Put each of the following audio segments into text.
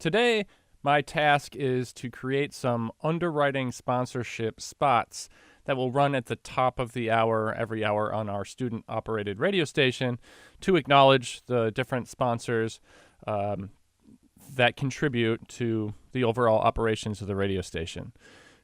Today, my task is to create some underwriting sponsorship spots that will run at the top of the hour every hour on our student-operated radio station to acknowledge the different sponsors that contribute to the overall operations of the radio station.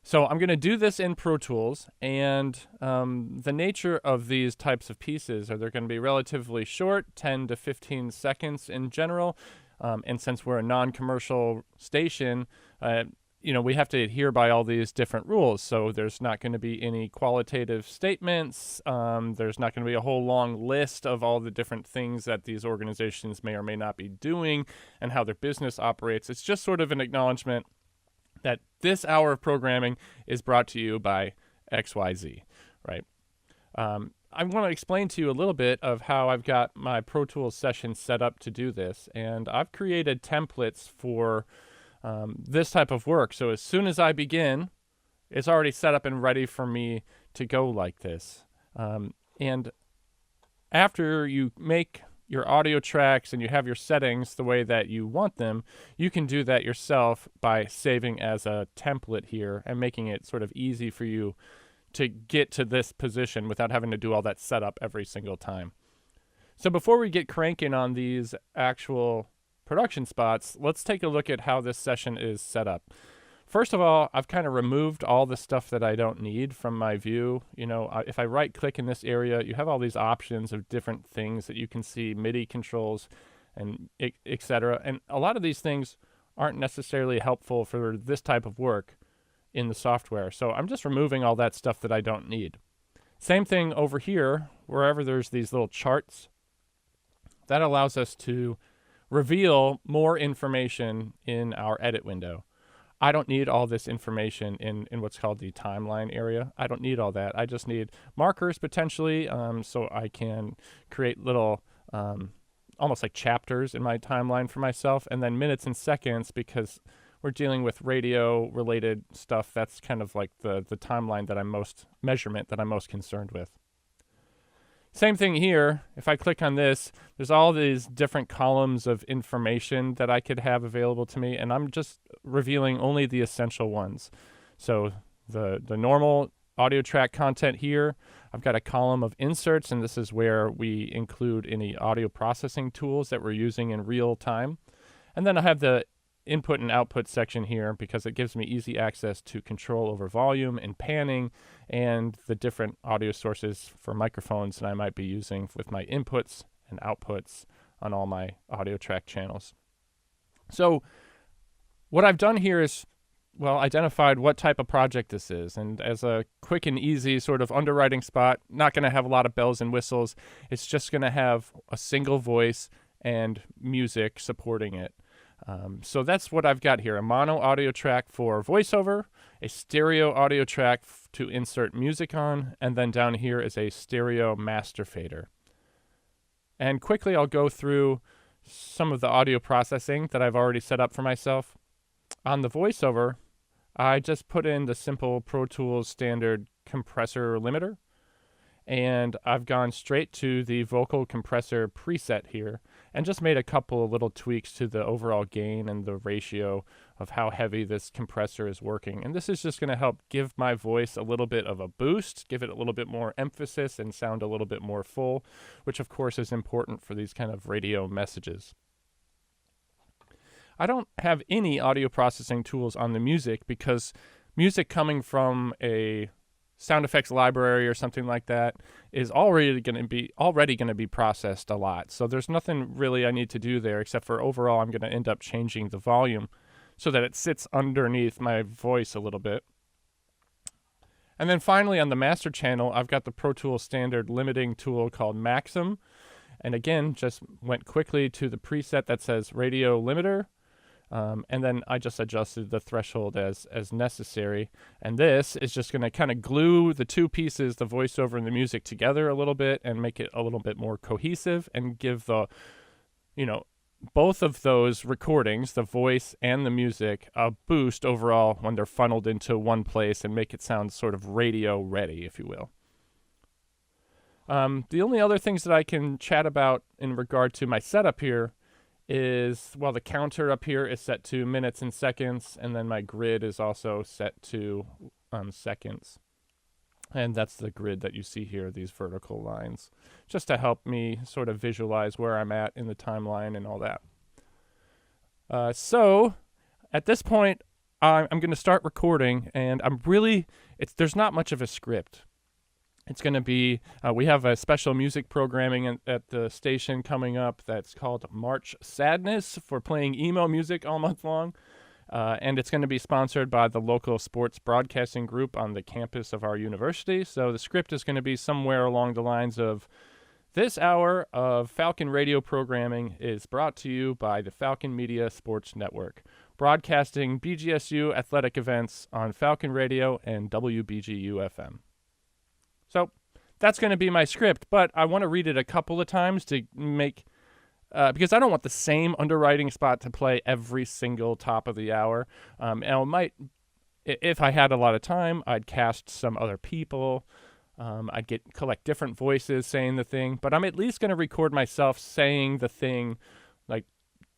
So I'm going to do this in Pro Tools, and the nature of these types of pieces are they're going to be relatively short, 10 to 15 seconds in general. And since we're a non-commercial station, we have to adhere by all these different rules. So there's not going to be any qualitative statements. There's not going to be a whole long list of all the different things that these organizations may or may not be doing and how their business operates. It's just sort of an acknowledgement that this hour of programming is brought to you by XYZ, right? I want to explain to you a little bit of how I've got my Pro Tools session set up to do this, and I've created templates for this type of work. So as soon as I begin, it's already set up and ready for me to go like this. And after you make your audio tracks and you have your settings the way that you want them, you can do that yourself by saving as a template here and making it sort of easy for you to get to this position without having to do all that setup every single time. So before we get cranking on these actual production spots, let's take a look at how this session is set up. First of all, I've kind of removed all the stuff that I don't need from my view. If I right click in this area, you have all these options of different things that you can see, MIDI controls and etc. And a lot of these things aren't necessarily helpful for this type of work in the software. So I'm just removing all that stuff that I don't need. Same thing over here, wherever there's these little charts, that allows us to reveal more information in our edit window. I don't need all this information in what's called the timeline area. I don't need all that. I just need markers potentially, so I can create little almost like chapters in my timeline for myself, and then minutes and seconds because we're dealing with radio related stuff. That's kind of like the timeline that measurement that I'm most concerned with. Same thing here. If I click on this, there's all these different columns of information that I could have available to me, and I'm just revealing only the essential ones. So the normal audio track content here, I've got a column of inserts, and this is where we include any audio processing tools that we're using in real time. And then I have the input and output section here because it gives me easy access to control over volume and panning and the different audio sources for microphones that I might be using with my inputs and outputs on all my audio track channels. So what I've done here is, identified what type of project this is. And as a quick and easy sort of underwriting spot, not going to have a lot of bells and whistles. It's just going to have a single voice and music supporting it. So that's what I've got here, a mono audio track for voiceover, a stereo audio track to insert music on, and then down here is a stereo master fader. And quickly I'll go through some of the audio processing that I've already set up for myself. On the voiceover, I just put in the simple Pro Tools standard compressor limiter, and I've gone straight to the vocal compressor preset here and just made a couple of little tweaks to the overall gain and the ratio of how heavy this compressor is working. And this is just going to help give my voice a little bit of a boost, give it a little bit more emphasis and sound a little bit more full, which of course is important for these kind of radio messages. I don't have any audio processing tools on the music because music coming from a sound effects library or something like that is already going to be processed a lot. So there's nothing really I need to do there except for overall I'm going to end up changing the volume so that it sits underneath my voice a little bit. And then finally on the master channel, I've got the Pro Tools standard limiting tool called Maxim. And again, just went quickly to the preset that says radio limiter. And then I just adjusted the threshold as necessary. And this is just going to kind of glue the two pieces, the voiceover and the music, together a little bit and make it a little bit more cohesive and give the, both of those recordings, the voice and the music, a boost overall when they're funneled into one place and make it sound sort of radio ready, if you will. The only other things that I can chat about in regard to my setup here is, well, the counter up here is set to minutes and seconds, and then my grid is also set to seconds. And that's the grid that you see here, these vertical lines, just to help me sort of visualize where I'm at in the timeline and all that. So at this point, I'm going to start recording, and there's not much of a script. It's going to be, we have a special music programming at the station coming up that's called March Sadness for playing emo music all month long. And it's going to be sponsored by the local sports broadcasting group on the campus of our university. So the script is going to be somewhere along the lines of, this hour of Falcon Radio programming is brought to you by the Falcon Media Sports Network, broadcasting BGSU athletic events on Falcon Radio and WBGU FM. So that's going to be my script, but I want to read it a couple of times to make... because I don't want the same underwriting spot to play every single top of the hour. And if I had a lot of time, I'd cast some other people. I'd collect different voices saying the thing. But I'm at least going to record myself saying the thing like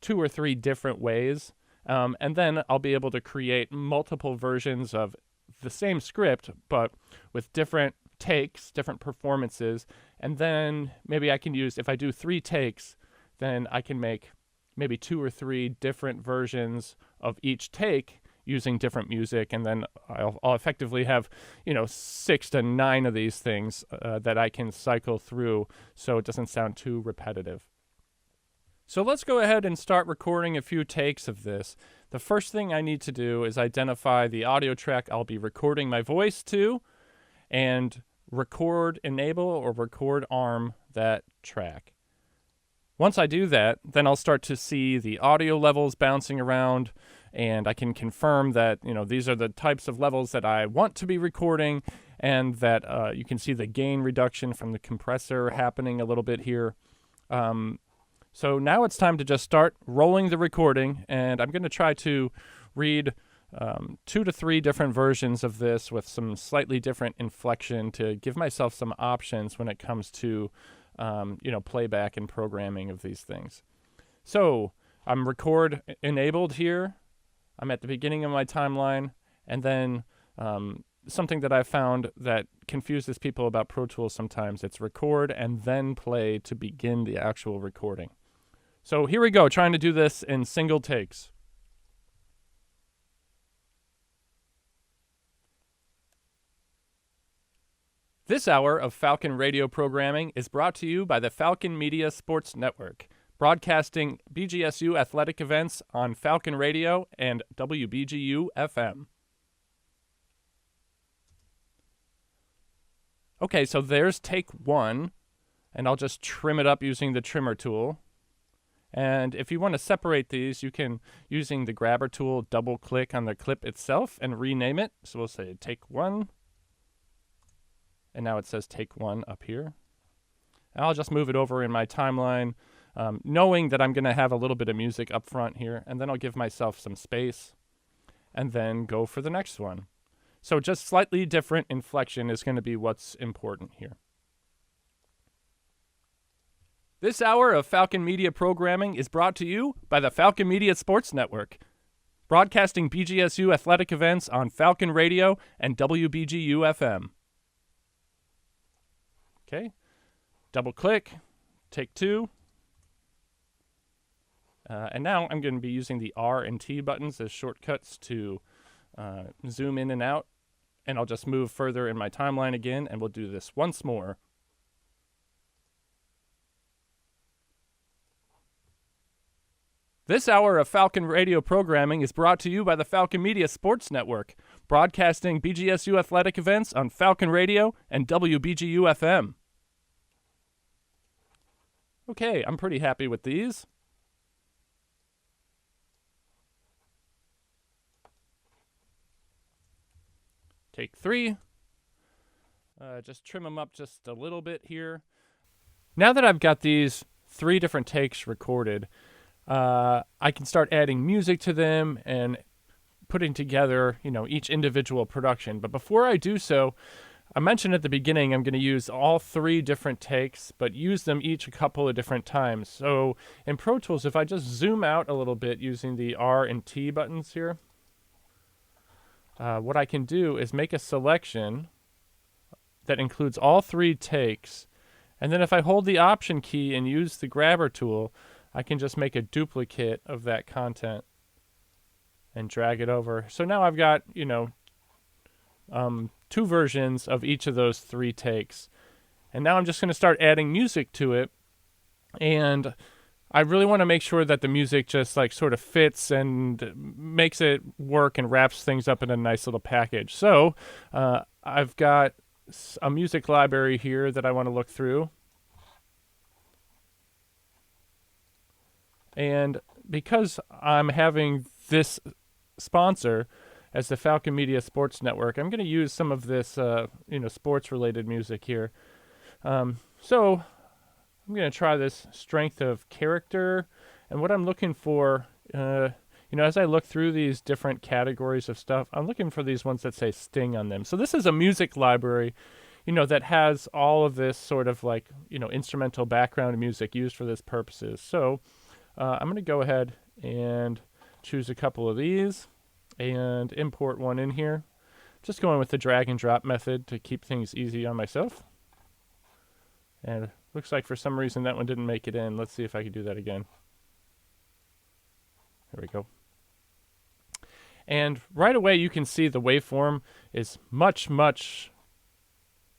2 or 3 different ways. And then I'll be able to create multiple versions of the same script, but with different takes, different performances. And then maybe I can use, if I do 3 takes, then I can make maybe 2 or 3 different versions of each take using different music, and then I'll effectively have, 6 to 9 of these things that I can cycle through so it doesn't sound too repetitive. So let's go ahead and start recording a few takes of this. The first thing I need to do is identify the audio track I'll be recording my voice to, and enable or record arm that track. Once I do that, then I'll start to see the audio levels bouncing around, and I can confirm that, these are the types of levels that I want to be recording, and that you can see the gain reduction from the compressor happening a little bit here. So now it's time to just start rolling the recording, and I'm going to try to read 2 to 3 different versions of this with some slightly different inflection to give myself some options when it comes to playback and programming of these things. So I'm record enabled here. I'm at the beginning of my timeline, and then something that I found that confuses people about Pro Tools sometimes, it's record and then play to begin the actual recording. So here we go, trying to do this in single takes. This hour of Falcon Radio programming is brought to you by the Falcon Media Sports Network, broadcasting BGSU athletic events on Falcon Radio and WBGU FM. Okay, so there's take 1, and I'll just trim it up using the trimmer tool. And if you want to separate these, you can, using the grabber tool, double-click on the clip itself and rename it. So we'll say take 1. And now it says take 1 up here. And I'll just move it over in my timeline, knowing that I'm going to have a little bit of music up front here. And then I'll give myself some space and then go for the next one. So just slightly different inflection is going to be what's important here. This hour of Falcon Media programming is brought to you by the Falcon Media Sports Network, broadcasting BGSU athletic events on Falcon Radio and WBGU FM. Okay, double click, take 2. And now I'm going to be using the R and T buttons as shortcuts to zoom in and out. And I'll just move further in my timeline again, and we'll do this once more. This hour of Falcon Radio programming is brought to you by the Falcon Media Sports Network, broadcasting BGSU athletic events on Falcon Radio and WBGU FM. Okay, I'm pretty happy with these. Take 3. Just trim them up just a little bit here. Now that I've got these 3 different takes recorded, I can start adding music to them and putting together, each individual production. But before I do so, I mentioned at the beginning I'm going to use all 3 different takes, but use them each a couple of different times. So in Pro Tools, if I just zoom out a little bit using the R and T buttons here, what I can do is make a selection that includes all 3 takes. And then if I hold the Option key and use the grabber tool, I can just make a duplicate of that content and drag it over. So now I've got, 2 versions of each of those 3 takes. And now I'm just going to start adding music to it. And I really want to make sure that the music just like sort of fits and makes it work and wraps things up in a nice little package. So I've got a music library here that I want to look through. And because I'm having this sponsor as the Falcon Media Sports Network, I'm going to use some of this, sports-related music here. So I'm going to try this strength of character. And what I'm looking for, as I look through these different categories of stuff, I'm looking for these ones that say Sting on them. So this is a music library, that has all of this sort of like, instrumental background music used for this purposes. So I'm going to go ahead and choose a couple of these and import one in here. Just going with the drag and drop method to keep things easy on myself. And looks like for some reason that one didn't make it in. Let's see if I can do that again. There we go. And right away you can see the waveform is much, much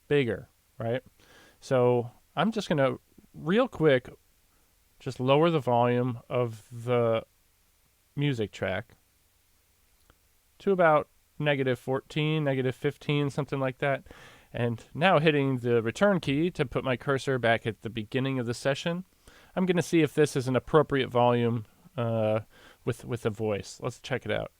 bigger, right? So I'm just going to real quick just lower the volume of the music track to about -14, -15, something like that. And now hitting the return key to put my cursor back at the beginning of the session, I'm going to see if this is an appropriate volume with the voice. Let's check it out.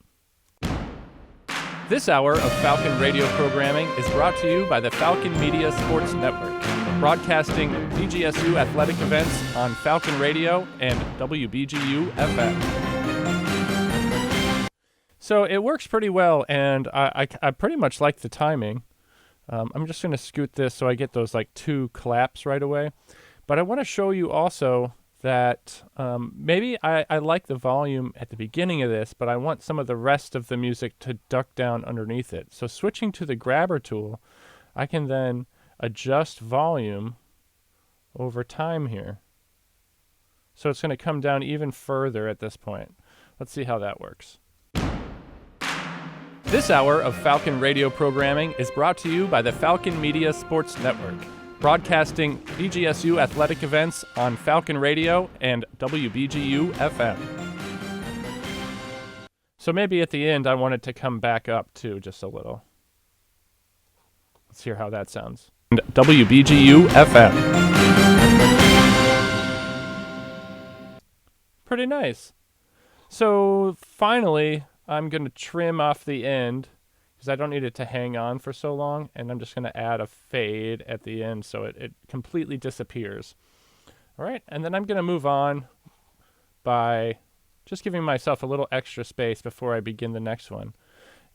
This hour of Falcon Radio programming is brought to you by the Falcon Media Sports Network, broadcasting BGSU athletic events on Falcon Radio and WBGU FM. So it works pretty well, and I pretty much like the timing. I'm just going to scoot this so I get those like 2 claps right away. But I want to show you also that maybe I like the volume at the beginning of this, but I want some of the rest of the music to duck down underneath it. So switching to the grabber tool, I can then adjust volume over time here. So it's going to come down even further at this point. Let's see how that works. This hour of Falcon Radio programming is brought to you by the Falcon Media Sports Network, broadcasting BGSU athletic events on Falcon Radio and WBGU FM. So maybe at the end I want it to come back up too, just a little. Let's hear how that sounds. And WBGU FM. Pretty nice. So finally, I'm going to trim off the end because I don't need it to hang on for so long, and I'm just going to add a fade at the end so it completely disappears. All right, and then I'm going to move on by just giving myself a little extra space before I begin the next one.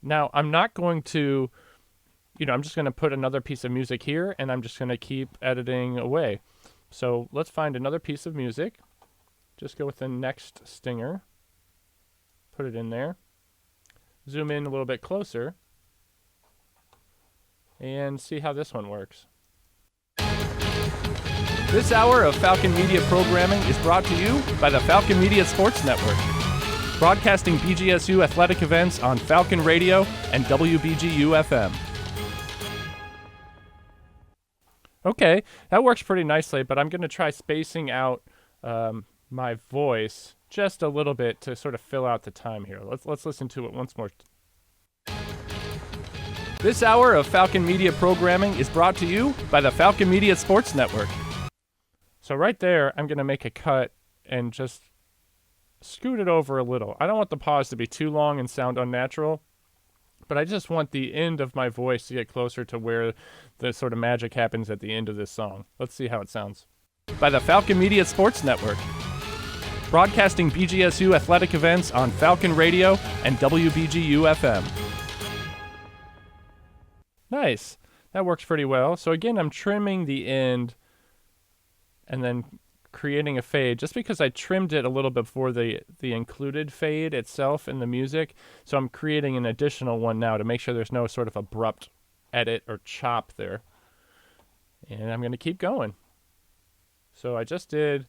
Now, I'm not going to, I'm just going to put another piece of music here, and I'm just going to keep editing away. So let's find another piece of music. Just go with the next stinger. Put it in there. Zoom in a little bit closer and see how this one works. This hour of Falcon Media programming is brought to you by the Falcon Media Sports Network, broadcasting BGSU athletic events on Falcon Radio and WBGU FM. Okay, that works pretty nicely, but I'm going to try spacing out my voice just a little bit to sort of fill out the time here. Let's listen to it once more. This hour of Falcon Media programming is brought to you by the Falcon Media Sports Network. So right there, I'm going to make a cut and just scoot it over a little. I don't want the pause to be too long and sound unnatural, but I just want the end of my voice to get closer to where the sort of magic happens at the end of this song. Let's see how it sounds. By the Falcon Media Sports Network, broadcasting BGSU athletic events on Falcon Radio and WBGU FM. Nice. That works pretty well. So again, I'm trimming the end and then creating a fade just because I trimmed it a little before the included fade itself in the music. So I'm creating an additional one now to make sure there's no sort of abrupt edit or chop there. And I'm going to keep going. So I just did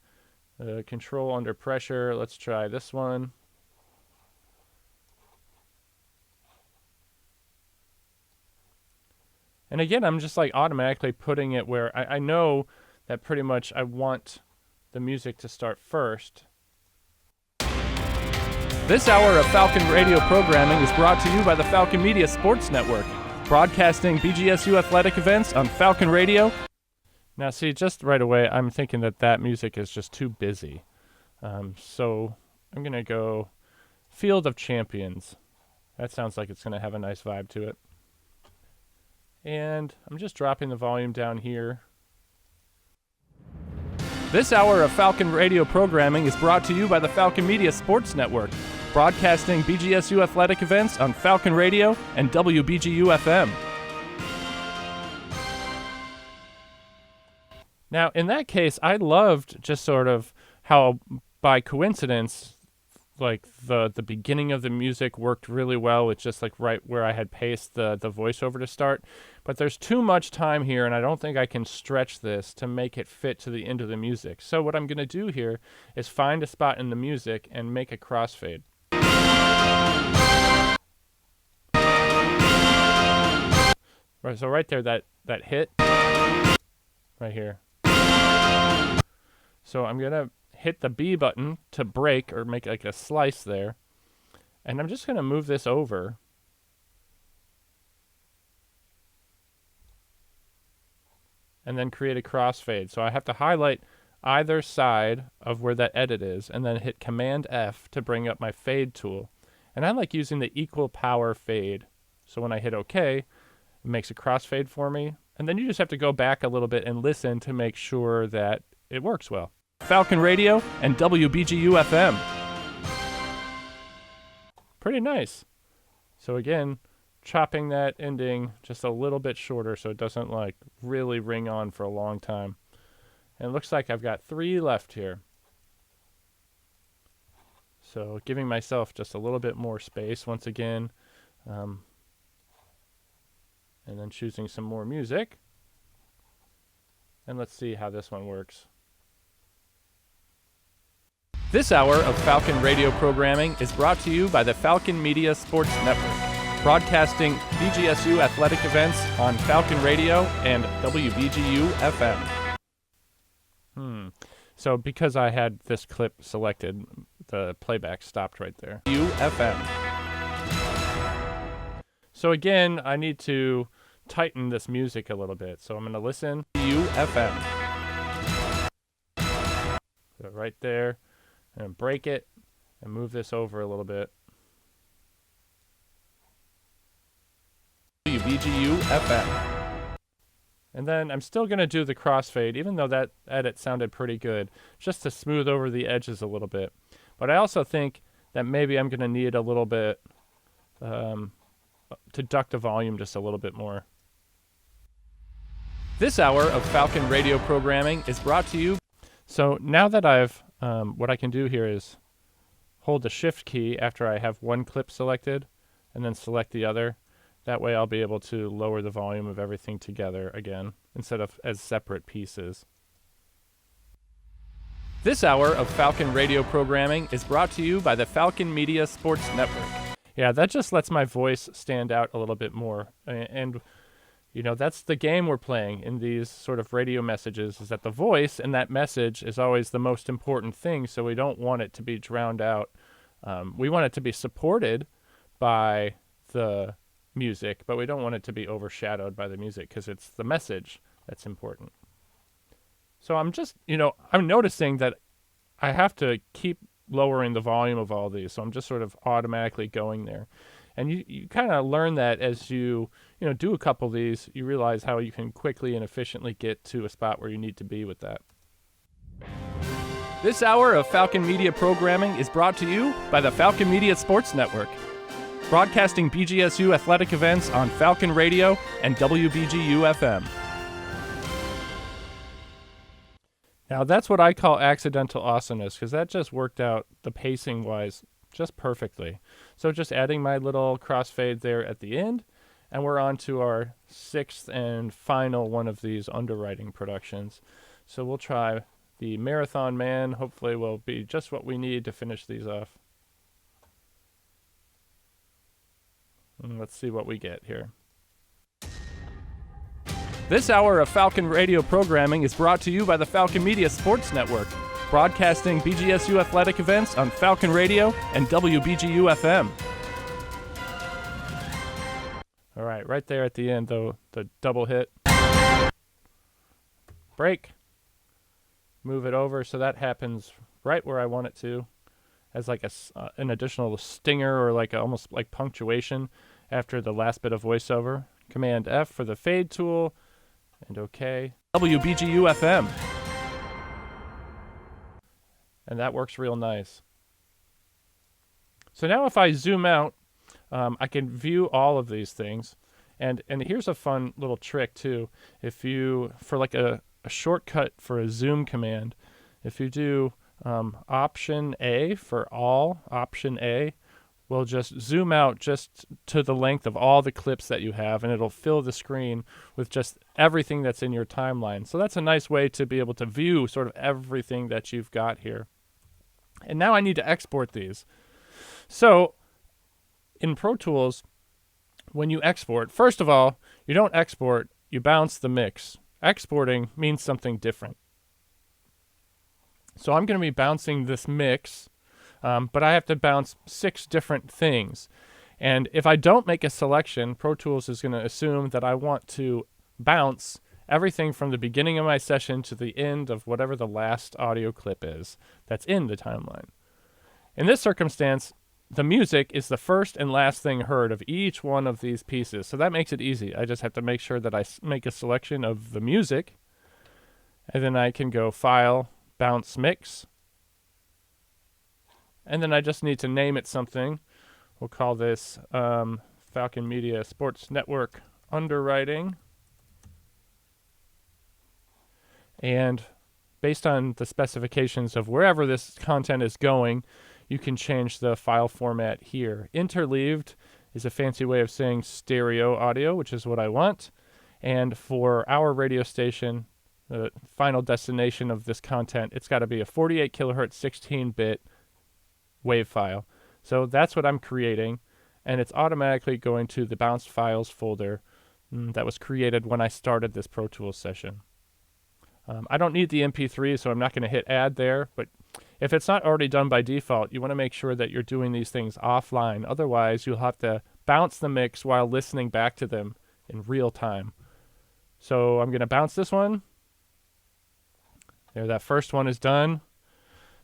control under pressure. Let's try this one. And again, I'm just like automatically putting it where I know that pretty much I want the music to start first. This hour of Falcon Radio programming is brought to you by the Falcon Media Sports Network, broadcasting BGSU athletic events on Falcon Radio. Now, see, just right away, I'm thinking that music is just too busy. So I'm going to go Field of Champions. That sounds like it's going to have a nice vibe to it. And I'm just dropping the volume down here. This hour of Falcon Radio programming is brought to you by the Falcon Media Sports Network, broadcasting BGSU athletic events on Falcon Radio and WBGU FM. Now, in that case, I loved just sort of how, by coincidence, like the beginning of the music worked really well with just like right where I had paced the voiceover to start. But there's too much time here, and I don't think I can stretch this to make it fit to the end of the music. So what I'm going to do here is find a spot in the music and make a crossfade. Right, so right there, that hit right here. So I'm going to hit the B button to break or make like a slice there. And I'm just going to move this over. And then create a crossfade. So I have to highlight either side of where that edit is and then hit Command F to bring up my fade tool. And I like using the equal power fade. So when I hit OK, it makes a crossfade for me. And then you just have to go back a little bit and listen to make sure that it works well. Falcon Radio and WBGU FM. Pretty nice. So again, chopping that ending just a little bit shorter so it doesn't like really ring on for a long time. And it looks like I've got 3 left here. So giving myself just a little bit more space once again. And then choosing some more music. And let's see how this one works. This hour of Falcon Radio programming is brought to you by the Falcon Media Sports Network, broadcasting BGSU athletic events on Falcon Radio and WBGU FM. So because I had this clip selected, the playback stopped right there. UFM. So again, I need to tighten this music a little bit. So I'm going to listen to UFM. So right there. And break it and move this over a little bit. WBGU FM. And then I'm still going to do the crossfade, even though that edit sounded pretty good, just to smooth over the edges a little bit. But I also think that maybe I'm going to need a little bit to duck the volume just a little bit more. This hour of Falcon Radio programming is brought to you. So now that I've what I can do here is hold the shift key after I have one clip selected and then select the other. That way I'll be able to lower the volume of everything together again instead of as separate pieces. This hour of Falcon Radio programming is brought to you by the Falcon Media Sports Network. Yeah, that just lets my voice stand out a little bit more. And you know, that's the game we're playing in these sort of radio messages, is that the voice and that message is always the most important thing, so we don't want it to be drowned out. We want it to be supported by the music, but we don't want it to be overshadowed by the music because it's the message that's important. So I'm just, I'm noticing that I have to keep lowering the volume of all these, so I'm just sort of automatically going there. And you kind of learn that as you do a couple of these, you realize how you can quickly and efficiently get to a spot where you need to be with that. This hour of Falcon Media programming is brought to you by the Falcon Media Sports Network. broadcasting BGSU athletic events on Falcon Radio and WBGU FM. Now that's what I call accidental awesomeness, because that just worked out the pacing-wise just perfectly. So just adding my little crossfade there at the end, and we're on to our sixth and final one of these underwriting productions. So we'll try the Marathon Man. Hopefully will be just what we need to finish these off. And let's see what we get here. This hour of Falcon Radio programming is brought to you by the Falcon Media Sports Network, broadcasting BGSU athletic events on Falcon Radio and WBGU FM. All right there at the end, though, the double hit. Break. Move it over so that happens right where I want it to, as like an additional stinger or like almost like punctuation after the last bit of voiceover. Command F for the fade tool, and OK. WBGU FM. And that works real nice. So now if I zoom out, I can view all of these things. And here's a fun little trick too. If you, for like a shortcut for a zoom command, if you do Option A for all, Option A will just zoom out just to the length of all the clips that you have, and it'll fill the screen with just everything that's in your timeline. So that's a nice way to be able to view sort of everything that you've got here. And now I need to export these. So in Pro Tools, when you export, first of all, you don't export, you bounce the mix. Exporting means something different. So I'm going to be bouncing this mix, but I have to bounce 6 different things. And if I don't make a selection, Pro Tools is going to assume that I want to bounce everything from the beginning of my session to the end of whatever the last audio clip is that's in the timeline. In this circumstance, the music is the first and last thing heard of each one of these pieces. So that makes it easy. I just have to make sure that I make a selection of the music, and then I can go File, Bounce Mix, and then I just need to name it something. We'll call this Falcon Media Sports Network Underwriting. And based on the specifications of wherever this content is going, you can change the file format here. Interleaved is a fancy way of saying stereo audio, which is what I want. And for our radio station, the final destination of this content, it's got to be a 48 kilohertz 16-bit wave file. So that's what I'm creating, and it's automatically going to the bounced files folder that was created when I started this Pro Tools session. I don't need the MP3, so I'm not going to hit add there, but if it's not already done by default, you want to make sure that you're doing these things offline. Otherwise, you'll have to bounce the mix while listening back to them in real time. So I'm going to bounce this one. There, that first one is done.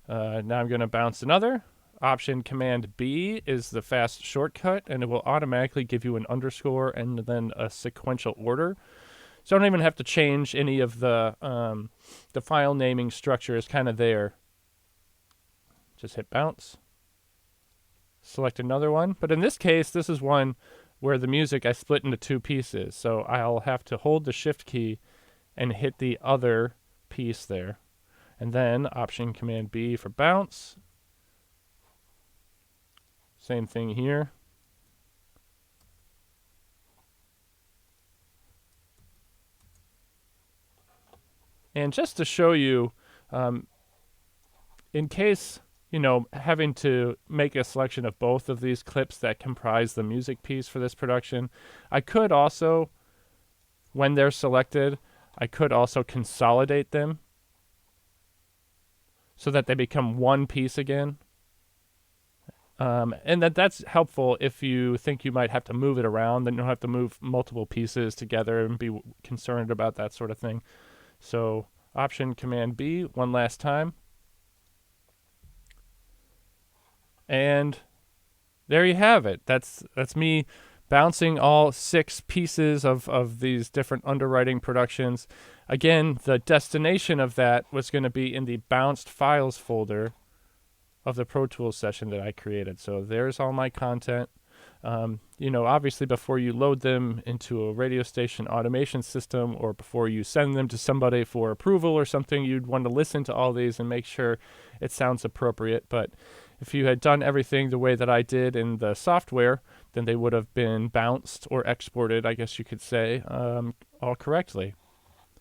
Now I'm going to bounce another. Option Command B is the fast shortcut, and it will automatically give you an underscore and then a sequential order. So I don't even have to change any of the file naming structure is kind of there. Just hit bounce. Select another one. But in this case, this is one where the music I split into 2 pieces. So I'll have to hold the Shift key and hit the other piece there. And then Option Command B for bounce. Same thing here. And just to show you, in case, having to make a selection of both of these clips that comprise the music piece for this production, I could also, when they're selected, I could also consolidate them so that they become one piece again. And that's helpful if you think you might have to move it around, then you don't have to move multiple pieces together and be concerned about that sort of thing. So Option Command B one last time. And there you have it. That's me bouncing all 6 pieces of these different underwriting productions. Again, the destination of that was going to be in the bounced files folder of the Pro Tools session that I created. So there's all my content. Obviously before you load them into a radio station automation system or before you send them to somebody for approval or something, you'd want to listen to all these and make sure it sounds appropriate. But if you had done everything the way that I did in the software, then they would have been bounced or exported, I guess you could say, all correctly.